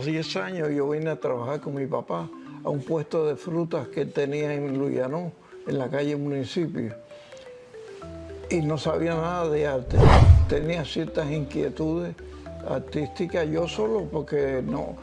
los 10 años yo vine a trabajar con mi papá a un puesto de frutas que él tenía en Luyanó, en la calle Municipio. Y no sabía nada de arte. Tenía ciertas inquietudes artísticas yo solo porque no,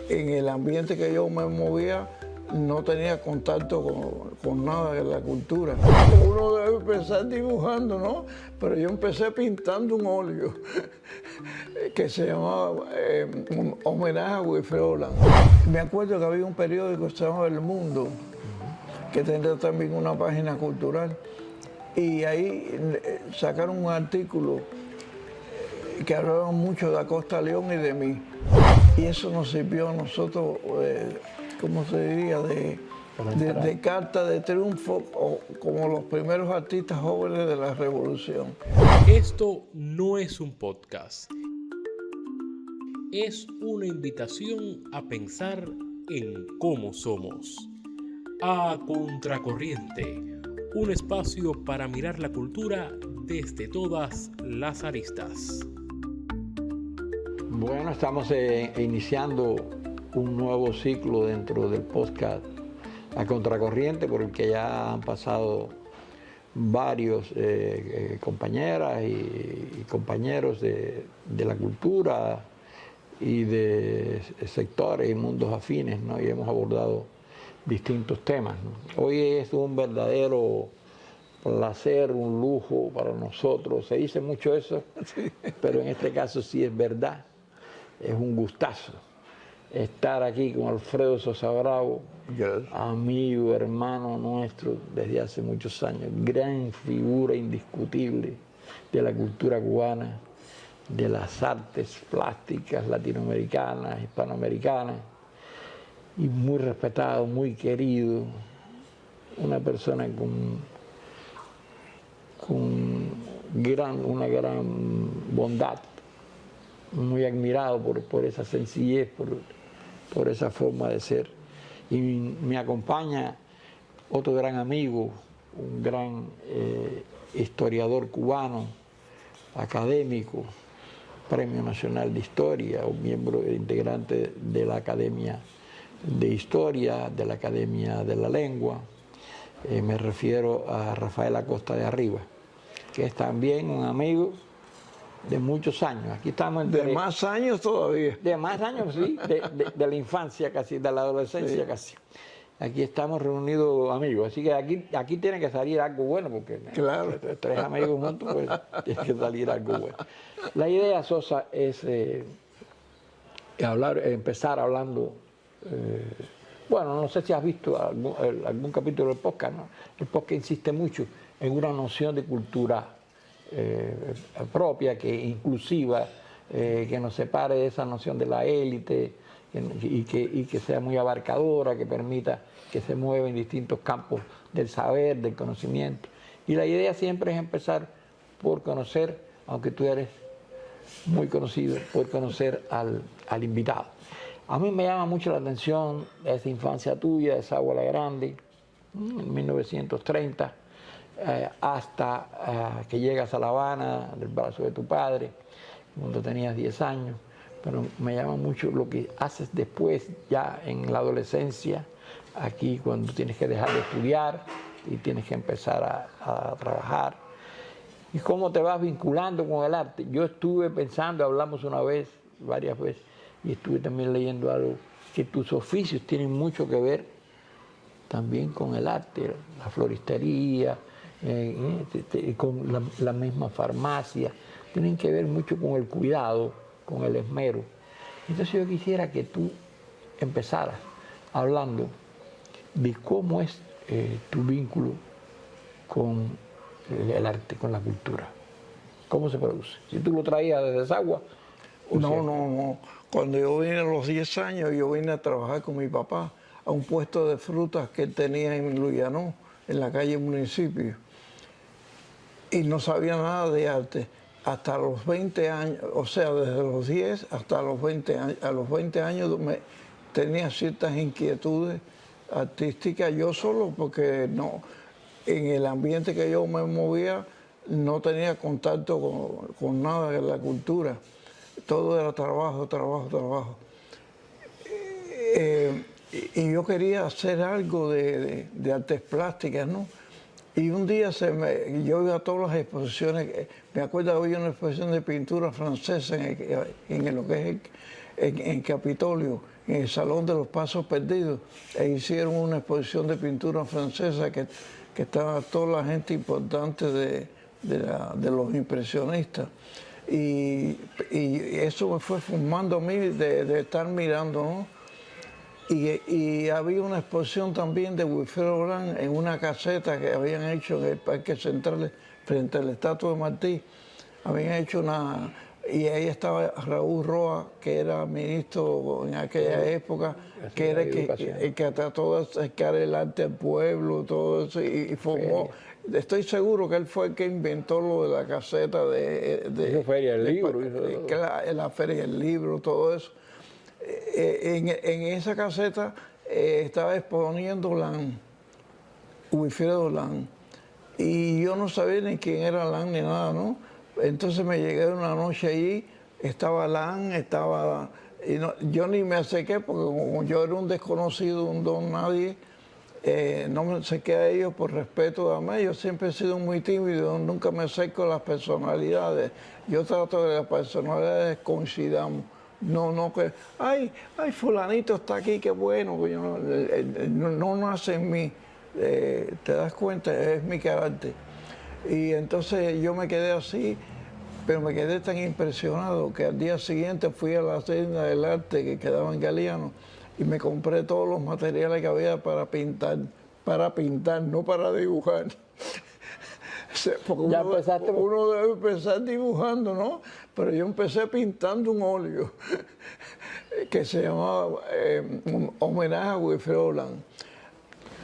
en el ambiente que yo me movía no tenía contacto con nada de la cultura. Uno debe empezar dibujando, ¿no? Pero yo empecé pintando un óleo que se llamaba un homenaje a Wilfredo Olán. Me acuerdo que había un periódico que se llamaba El Mundo, que tenía también una página cultural, y ahí sacaron un artículo que hablaba mucho de Acosta León y de mí. Y eso nos sirvió a nosotros, ¿cómo se diría?, de carta de triunfo, como los primeros artistas jóvenes de la revolución. Esto no es un podcast. Es una invitación a pensar en cómo somos. A Contracorriente, un espacio para mirar la cultura desde todas las aristas. Bueno, estamos iniciando un nuevo ciclo dentro del podcast A Contracorriente, por el que ya han pasado varios compañeras y compañeros de la cultura y de sectores y mundos afines, ¿no? Y hemos abordado distintos temas, ¿no? Hoy es un verdadero placer, un lujo para nosotros. Se dice mucho eso, sí, pero en este caso sí es verdad. Es un gustazo estar aquí con Alfredo Sosa Bravo, amigo, hermano nuestro desde hace muchos años, gran figura indiscutible de la cultura cubana, de las artes plásticas latinoamericanas, hispanoamericanas, y muy respetado, muy querido, una persona con una gran bondad, muy admirado por esa sencillez, por esa forma de ser. Y me acompaña otro gran amigo, un gran historiador cubano, académico, Premio Nacional de Historia, un miembro integrante de la Academia de Historia, de la Academia de la Lengua. Me refiero a Rafael Acosta de Arriba, que es también un amigo de muchos años. Aquí estamos de más años todavía. De más años, sí, de la infancia casi, de la adolescencia, sí, casi. Aquí estamos reunidos amigos, así que aquí tiene que salir algo bueno, porque claro, tres amigos juntos, pues tiene que salir algo bueno. La idea, Sosa, es empezar hablando, bueno, no sé si has visto algún capítulo del podcast, ¿no? El podcast insiste mucho en una noción de cultura propia, inclusiva, que nos separe de esa noción de la élite y que sea muy abarcadora, que permita que se mueva en distintos campos del saber, del conocimiento. Y la idea siempre es empezar por conocer, aunque tú eres muy conocido, por conocer al invitado. A mí me llama mucho la atención esa infancia tuya, de Sagua la Grande, en 1930, hasta que llegas a La Habana, del brazo de tu padre, cuando tenías 10 años. Pero me llama mucho lo que haces después, ya en la adolescencia, aquí cuando tienes que dejar de estudiar y tienes que empezar a trabajar. Y cómo te vas vinculando con el arte. Yo estuve pensando, hablamos una vez, varias veces, y estuve también leyendo algo, que tus oficios tienen mucho que ver también con el arte, la floristería, con la misma farmacia, tienen que ver mucho con el cuidado, con el esmero. Entonces yo quisiera que tú empezaras hablando de cómo es tu vínculo con el arte, con la cultura. ¿Cómo se produce? Si tú lo traías desde Sagua. No. Cuando yo vine a los 10 años, yo vine a trabajar con mi papá a un puesto de frutas que él tenía en Luyanó, en la calle Municipio. Y no sabía nada de arte. Hasta los 20 años, o sea, desde los 10 hasta los 20 años, a los 20 años tenía ciertas inquietudes artísticas yo solo, porque no, en el ambiente que yo me movía no tenía contacto con nada de la cultura. Todo era trabajo. y yo quería hacer algo de artes plásticas, ¿no? Y un día yo iba a todas las exposiciones, me acuerdo que había una exposición de pintura francesa en lo que es en Capitolio, en el Salón de los Pasos Perdidos, e hicieron una exposición de pintura francesa que estaba toda la gente importante de los impresionistas. Y eso me fue formando a mí de estar mirando, ¿no? Y había una exposición también de Wilfredo Olán en una caseta que habían hecho en el Parque Central, frente a la estatua de Martí. Habían hecho una... Y ahí estaba Raúl Roa, que era ministro en aquella época, que era el que trató de acercar el arte al pueblo, todo eso, y formó... Estoy seguro que él fue el que inventó lo de la caseta Hizo Feria del Libro. La Feria del Libro, todo eso. En esa caseta estaba exponiendo Wilfredo Olán, y yo no sabía ni quién era Olán ni nada, ¿no? Entonces me llegué una noche allí, estaba Olán, y yo ni me acerqué porque como yo era un desconocido, un don nadie, no me acerqué a ellos por respeto a mí. Yo siempre he sido muy tímido, nunca me acerco a las personalidades. Yo trato de que las personalidades coincidamos. No que, ay, fulanito está aquí, qué bueno. No nace en mí, te das cuenta, es mi carácter. Y entonces yo me quedé así, pero me quedé tan impresionado que al día siguiente fui a la tienda del arte que quedaba en Galeano y me compré todos los materiales que había para pintar, no para dibujar. Porque uno debe empezar dibujando, ¿no? Pero yo empecé pintando un óleo que se llamaba Homenaje a Wilfredo Olán.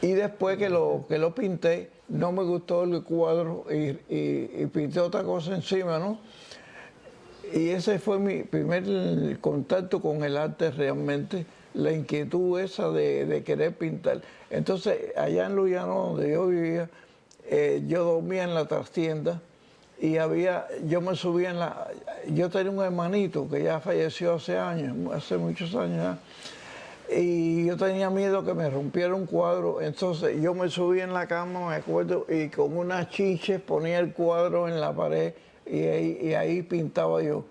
Y después que lo pinté, no me gustó el cuadro y pinté otra cosa encima, ¿no? Y ese fue mi primer contacto con el arte realmente, la inquietud esa de querer pintar. Entonces, allá en Luyano, donde yo vivía, yo dormía en la trastienda y yo me subía yo tenía un hermanito que ya falleció hace muchos años ya, y yo tenía miedo que me rompiera un cuadro, entonces yo me subía en la cama, me acuerdo, y con unas chinches ponía el cuadro en la pared y ahí pintaba yo,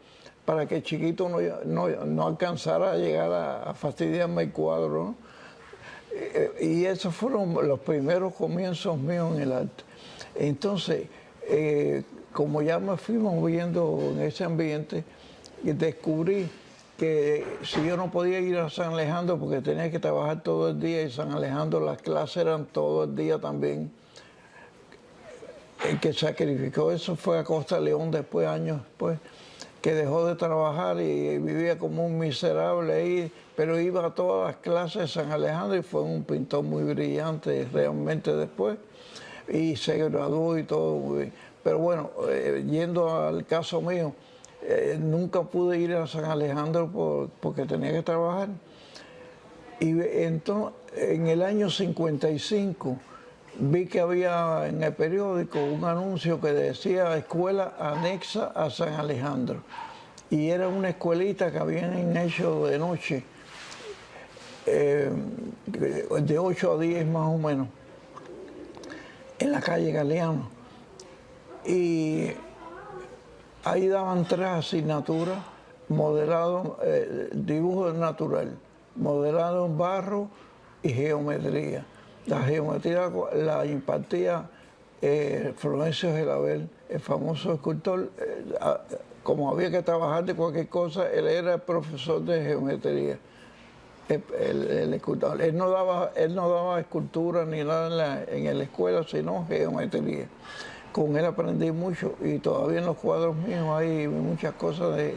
para que el chiquito no alcanzara a llegar a fastidiarme el cuadro, ¿no? Y esos fueron los primeros comienzos míos en el arte. Entonces, como ya me fui moviendo en ese ambiente, descubrí que si yo no podía ir a San Alejandro porque tenía que trabajar todo el día, y San Alejandro las clases eran todo el día también, el que sacrificó eso fue Acosta León después, años después, que dejó de trabajar y vivía como un miserable ahí, pero iba a todas las clases de San Alejandro y fue un pintor muy brillante realmente después, y se graduó y todo muy bien. Pero bueno, yendo al caso mío, nunca pude ir a San Alejandro porque tenía que trabajar. Y entonces, en el año 55, vi que había en el periódico un anuncio que decía escuela anexa a San Alejandro. Y era una escuelita que habían hecho de noche, de 8 a 10 más o menos, en la calle Galeano. Y ahí daban 3 asignaturas: modelado, dibujo natural, modelado en barro y geometría. La geometría la impartía Florencio Gelabel, el famoso escultor. Como había que trabajar de cualquier cosa, él era el profesor de geometría, el escultor. Él no daba escultura ni nada en la escuela, sino geometría. Con él aprendí mucho y todavía en los cuadros míos hay muchas cosas de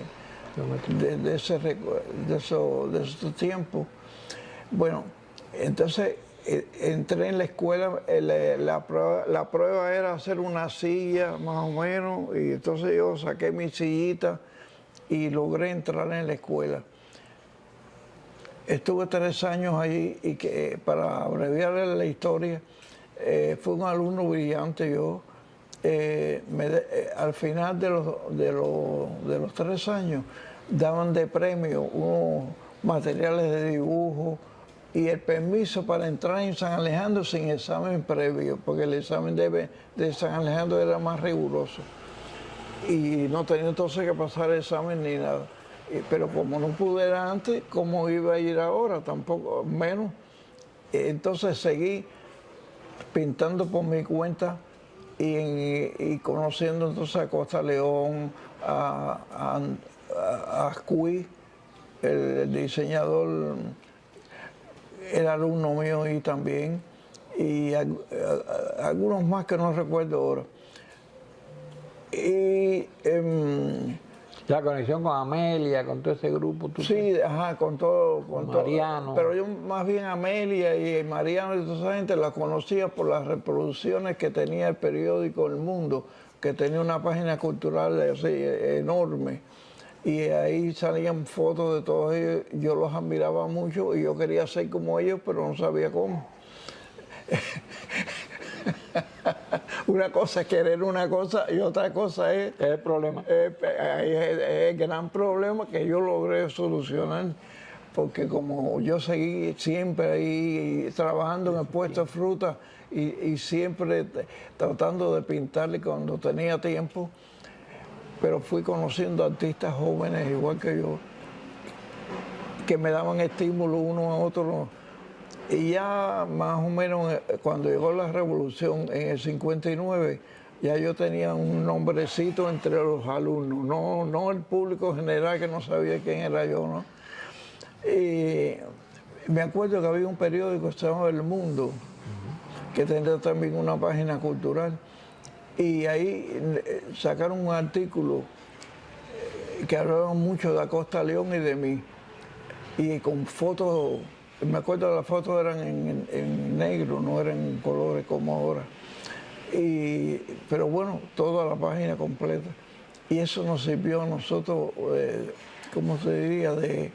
esos tiempos. Bueno, entonces entré en la escuela, la prueba era hacer una silla más o menos, y entonces yo saqué mi sillita y logré entrar en la escuela. Estuve 3 años allí y para abreviar la historia, fui un alumno brillante yo. Al final de los 3 años daban de premio unos materiales de dibujo, y el permiso para entrar en San Alejandro sin examen previo, porque el examen de San Alejandro era más riguroso. Y no tenía entonces que pasar el examen ni nada. Pero como no pude ir antes, ¿cómo iba a ir ahora? Tampoco, menos. Entonces seguí pintando por mi cuenta y conociendo entonces a Costa León, a Ascuy, el diseñador, era alumno mío y también, y algunos más que no recuerdo ahora. Y la conexión con Amelia, con todo ese grupo. sí, ajá, con todo. Con Mariano. Todo. Pero yo más bien Amelia y Mariano y toda esa gente la conocía por las reproducciones que tenía el periódico El Mundo, que tenía una página cultural así enorme. Y ahí salían fotos de todos ellos. Yo los admiraba mucho y yo quería ser como ellos, pero no sabía cómo. Una cosa es querer una cosa y otra cosa es el problema. Es el gran problema que yo logré solucionar, porque como yo seguí siempre ahí trabajando en el puesto de fruta y siempre tratando de pintarle cuando tenía tiempo, pero fui conociendo artistas jóvenes igual que yo, que me daban estímulo uno a otro. Y ya más o menos cuando llegó la revolución en el 59, ya yo tenía un nombrecito entre los alumnos, no el público general que no sabía quién era yo, ¿no? Y me acuerdo que había un periódico que se llamaba El Mundo, que tenía también una página cultural, y ahí sacaron un artículo que hablaba mucho de Acosta León y de mí, y con fotos. Me acuerdo que las fotos eran en negro, no eran en colores como ahora. Pero bueno, toda la página completa. Y eso nos sirvió a nosotros, ¿cómo se diría?, de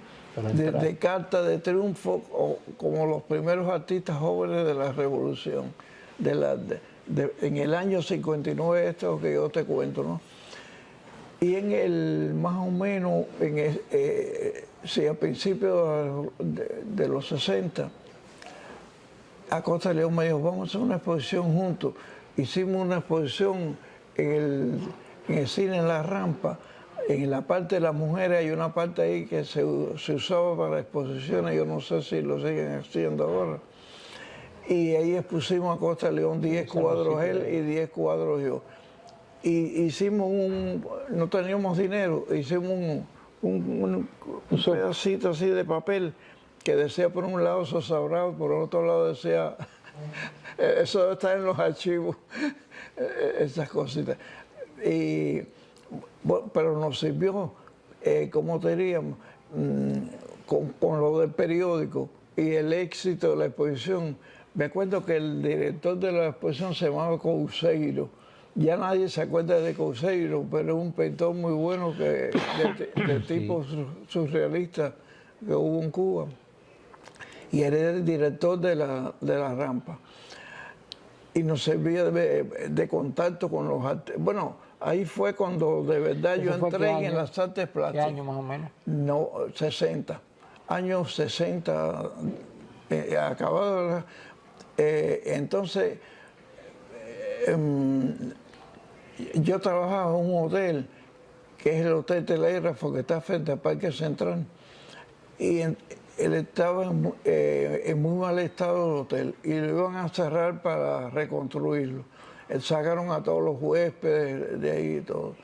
carta de triunfo, como los primeros artistas jóvenes de la revolución. En el año 59, esto que yo te cuento, ¿no? Y en el, más o menos, sí, a principios de los 60, Acosta León me dijo, vamos a hacer una exposición juntos. Hicimos una exposición en el cine en La Rampa, en la parte de las mujeres hay una parte ahí que se usaba para exposiciones, yo no sé si lo siguen haciendo ahora. Y ahí expusimos a Acosta León 10 cuadros él y 10 cuadros yo. Y hicimos no teníamos dinero, hicimos un pedacito así de papel que decía por un lado Sosa Bravo, por otro lado decía, eso está en los archivos, esas cositas. Pero nos sirvió, como te diríamos, con lo del periódico y el éxito de la exposición. Me acuerdo que el director de la exposición se llamaba Couseiro. Ya nadie se acuerda de Couseiro, pero es un pintor muy bueno de tipo surrealista que hubo en Cuba. Y él era el director de la Rampa. Y nos servía de contacto con los artes. Bueno, ahí fue cuando de verdad yo entré en las artes plásticas. ¿Qué año más o menos? No, 60. Años 60, acabado. Entonces, yo trabajaba en un hotel, que es el Hotel Telégrafo, que está frente al Parque Central. Y él estaba en muy mal estado el hotel y lo iban a cerrar para reconstruirlo. Sacaron a todos los huéspedes de ahí y todo.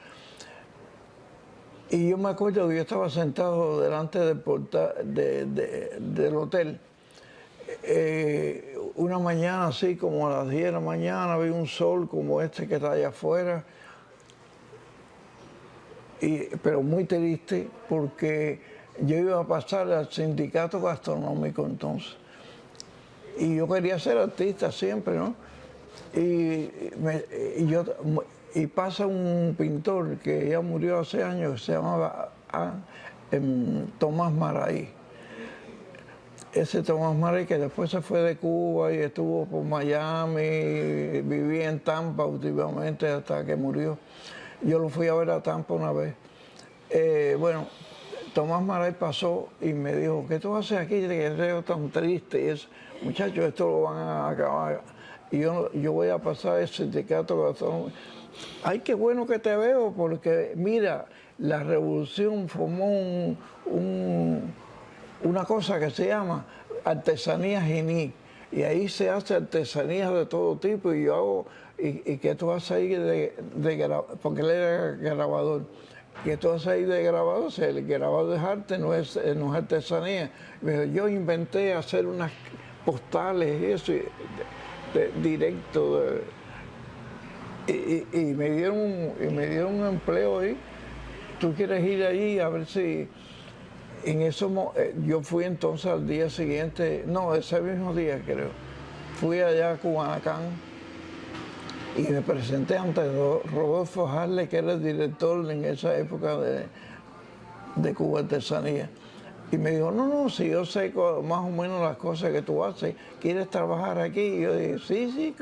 Y yo me acuerdo que yo estaba sentado delante del portal del hotel. Una mañana así como a las 10 de la mañana vi un sol como este que está allá afuera, pero muy triste porque yo iba a pasar al sindicato gastronómico entonces y yo quería ser artista siempre, ¿no? Y pasa un pintor que ya murió hace años, que se llamaba Tomás Maray. Ese Tomás Maray que después se fue de Cuba y estuvo por Miami, vivía en Tampa últimamente hasta que murió. Yo lo fui a ver a Tampa una vez. Bueno, Tomás Maray pasó y me dijo, ¿qué tú haces aquí de Guerrero tan triste? Y eso, muchachos, esto lo van a acabar. Y yo voy a pasar el sindicato. Ay, qué bueno que te veo, porque mira, la revolución formó una cosa que se llama artesanía Gini. Y ahí se hace artesanías de todo tipo. Y yo hago, y que tú vas a ir porque él era grabador. Que tú vas a ir de grabador, o sea, el grabado es arte, no es artesanía. Yo inventé hacer unas postales y eso, directo. Y me dieron un empleo ahí. ¿Tú quieres ir allí a ver si...? En eso yo fui entonces al día siguiente, no, ese mismo día creo, fui allá a Cubanacán y me presenté ante Rodolfo Harle, que era el director en esa época de Cuba Artesanía. Y me dijo, no, si yo sé más o menos las cosas que tú haces, ¿quieres trabajar aquí? Y yo dije, sí,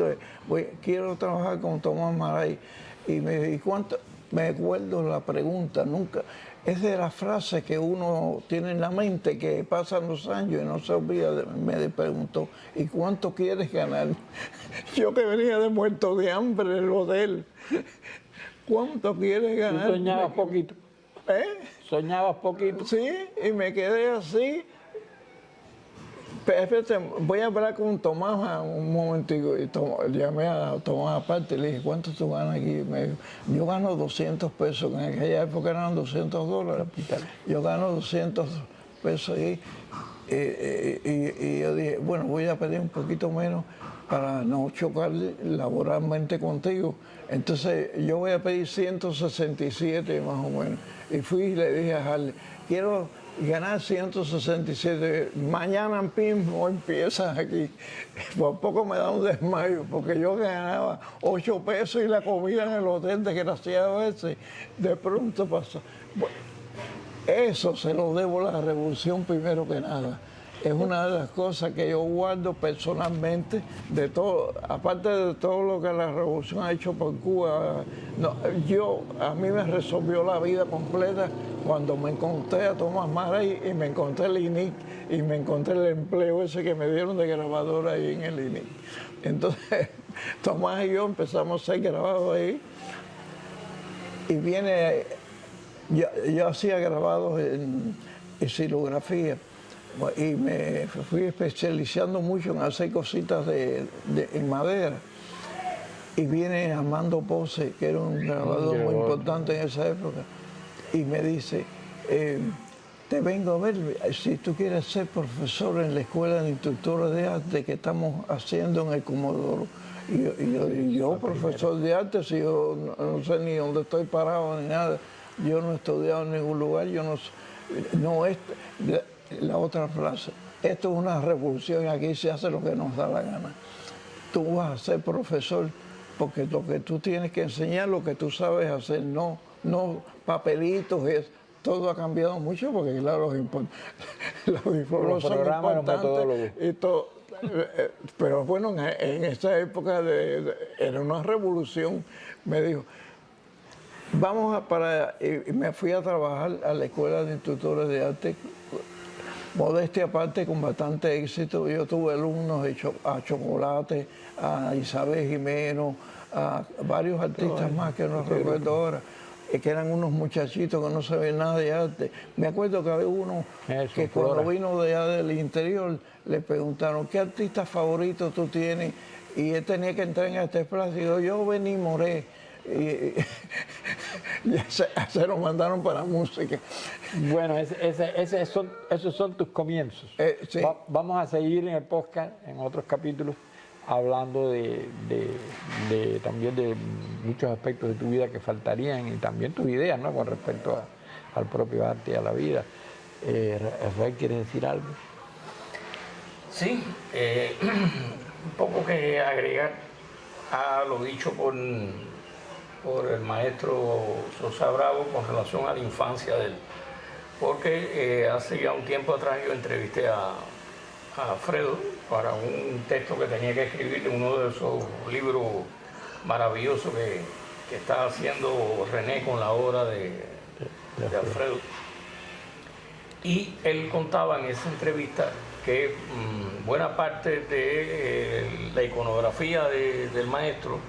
quiero trabajar con Tomás Maray. Y me dijo, ¿y cuánto? Me acuerdo la pregunta, nunca. Es de las frases que uno tiene en la mente, que pasan los años y no se olvida. Me preguntó, ¿y cuánto quieres ganar? Yo que venía de muerto de hambre en el hotel. ¿Cuánto quieres ganar? ¿Tú soñabas poquito? ¿Soñabas poquito? Sí, y me quedé así. Pero espérate, voy a hablar con Tomás un momentico. Y llamé a Tomás aparte y le dije, ¿cuánto tú ganas aquí? Me dijo, yo gano 200 pesos. En aquella época eran $200. Yo gano 200 pesos ahí. Y yo dije, bueno, voy a pedir un poquito menos para no chocar laboralmente contigo. Entonces yo voy a pedir 167 más o menos. Y fui y le dije a Harle, quiero ganar 167, mañana mismo empiezas aquí. Por poco me da un desmayo, porque yo ganaba 8 pesos y la comida en el hotel, desgraciado ese, de pronto pasó. Bueno, eso se lo debo a la revolución primero que nada. Es una de las cosas que yo guardo personalmente, de todo, aparte de todo lo que la revolución ha hecho por Cuba. A mí me resolvió la vida completa cuando me encontré a Tomás Maray y me encontré el INIC y me encontré el empleo ese que me dieron de grabador ahí en el INIC. Entonces, Tomás y yo empezamos a ser grabados ahí y yo hacía grabados en xilografía. Y me fui especializando mucho en hacer cositas en madera. Y viene Armando Pose, que era un grabador muy importante en esa época, y me dice, te vengo a ver si tú quieres ser profesor en la Escuela de Instructores de Arte que estamos haciendo en el Comodoro. Y yo profesor de arte, si yo no sé ni dónde estoy parado ni nada, yo no he estudiado en ningún lugar, yo no es... La otra frase, esto es una revolución y aquí se hace lo que nos da la gana. Tú vas a ser profesor porque lo que tú tienes que enseñar, lo que tú sabes hacer, no papelitos, todo ha cambiado mucho porque claro, los informes son importantes y todo. Pero bueno, en esa época era una revolución. Me dijo, vamos y me fui a trabajar a la Escuela de Instructores de Arte. Modestia aparte, con bastante éxito. Yo tuve alumnos a Chocolate, a Isabel Jimeno, a varios artistas más que no recuerdo ahora, que eran unos muchachitos que no sabían nada de arte. Me acuerdo que había uno que cuando vino de allá del interior, le preguntaron, ¿qué artista favorito tú tienes? Y él tenía que entrar en este plazo y dijo, yo Benny Moré. Y se lo mandaron para música. Bueno, esos son tus comienzos. Sí. Vamos a seguir en el podcast, en otros capítulos, hablando también de muchos aspectos de tu vida que faltarían y también tus ideas, ¿no?, con respecto al propio arte y a la vida. Rafael, ¿quieres decir algo? Sí, un poco que agregar a lo dicho por el maestro Sosa Bravo con relación a la infancia de él, porque hace ya un tiempo atrás yo entrevisté a Fredo para un texto que tenía que escribir en uno de esos libros maravillosos que está haciendo René con la obra de Alfredo. Y él contaba en esa entrevista que buena parte de la iconografía del maestro,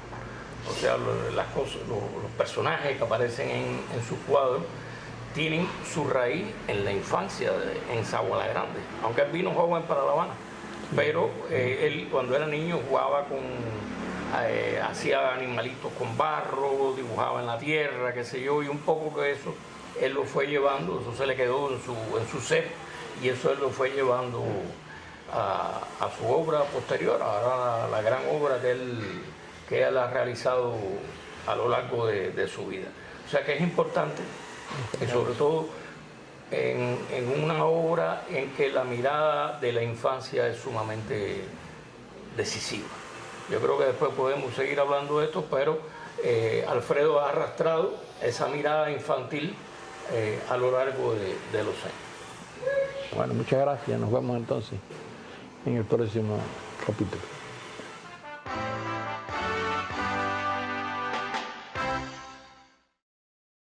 o sea, las cosas, los personajes que aparecen en sus cuadros, tienen su raíz en la infancia en Sabana Grande, aunque él vino joven para La Habana, pero él cuando era niño jugaba hacía animalitos con barro, dibujaba en la tierra, qué sé yo, y un poco que eso él lo fue llevando, eso se le quedó en su ser, y eso él lo fue llevando a su obra posterior, ahora la gran obra que él ha realizado a lo largo de su vida. O sea que es importante, y sobre todo en una obra en que la mirada de la infancia es sumamente decisiva. Yo creo que después podemos seguir hablando de esto, pero Alfredo ha arrastrado esa mirada infantil a lo largo de los años. Bueno, muchas gracias. Nos vemos entonces en el próximo capítulo.